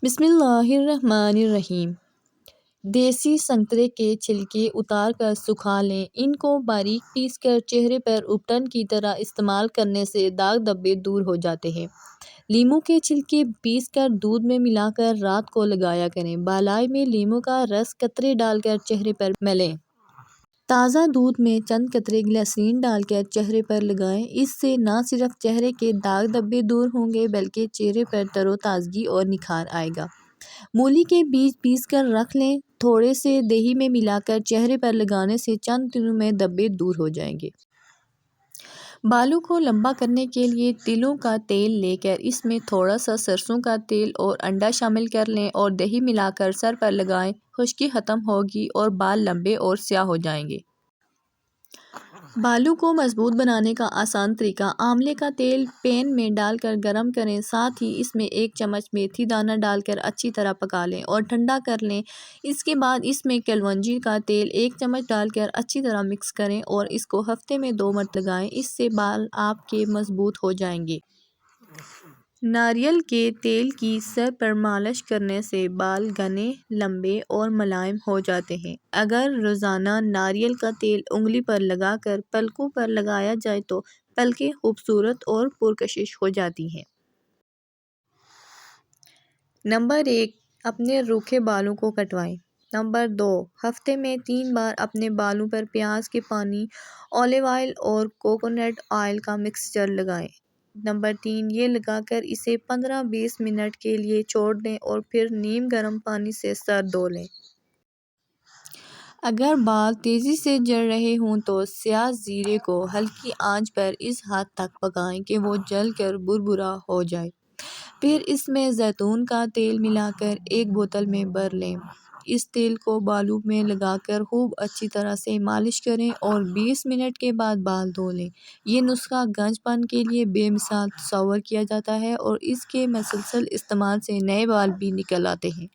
بسم اللہ الرحمن الرحیم۔ دیسی سنترے کے چھلکے اتار کر سکھا لیں۔ ان کو باریک پیس کر چہرے پر اپٹن کی طرح استعمال کرنے سے داغ دھبے دور ہو جاتے ہیں۔ لیموں کے چھلکے پیس کر دودھ میں ملا کر رات کو لگایا کریں۔ بالائی میں لیموں کا رس قطرے ڈال کر چہرے پر ملیں۔ تازہ دودھ میں چند قطرے گلسرین ڈال کر چہرے پر لگائیں۔ اس سے نہ صرف چہرے کے داغ دھبے دور ہوں گے بلکہ چہرے پر تر و تازگی اور نکھار آئے گا۔ مولی کے بیج پیس کر رکھ لیں۔ تھوڑے سے دہی میں ملا کر چہرے پر لگانے سے چند دنوں میں دھبے دور ہو جائیں گے۔ بالوں کو لمبا کرنے کے لیے تلوں کا تیل لے کر اس میں تھوڑا سا سرسوں کا تیل اور انڈا شامل کر لیں اور دہی ملا کر سر پر لگائیں۔ خشکی ختم ہوگی اور بال لمبے اور سیاہ ہو جائیں گے۔ بالوں کو مضبوط بنانے کا آسان طریقہ: آملے کا تیل پین میں ڈال کر گرم کریں، ساتھ ہی اس میں 1 چمچ میتھی دانہ ڈال کر اچھی طرح پکا لیں اور ٹھنڈا کر لیں۔ اس کے بعد اس میں کلونجی کا تیل 1 چمچ ڈال کر اچھی طرح مکس کریں اور اس کو ہفتے میں 2 مرتبہ لگائیں۔ اس سے بال آپ کے مضبوط ہو جائیں گے۔ ناریل کے تیل کی سر پر مالش کرنے سے بال گھنے، لمبے اور ملائم ہو جاتے ہیں۔ اگر روزانہ ناریل کا تیل انگلی پر لگا کر پلکوں پر لگایا جائے تو پلکیں خوبصورت اور پرکشش ہو جاتی ہیں۔ نمبر 1، اپنے روکھے بالوں کو کٹوائیں۔ نمبر 2، ہفتے میں 3 بار اپنے بالوں پر پیاز کے پانی، اولیو آئل اور کوکونٹ آئل کا مکسچر لگائیں۔ نمبر 3، یہ لگا کر اسے 15-20 منٹ کے لیے چھوڑ دیں اور پھر نیم گرم پانی سے سر دھو لیں۔ اگر بال تیزی سے جڑ رہے ہوں تو سیاہ زیرے کو ہلکی آنچ پر اس حد تک پکائیں کہ وہ جل کر بھربھرا ہو جائے۔ پھر اس میں زیتون کا تیل ملا کر ایک بوتل میں بھر لیں۔ اس تیل کو بالوں میں لگا کر خوب اچھی طرح سے مالش کریں اور 20 منٹ کے بعد بال دھو لیں۔ یہ نسخہ گنج پن کے لیے بے مثال تصور کیا جاتا ہے اور اس کے مسلسل استعمال سے نئے بال بھی نکل آتے ہیں۔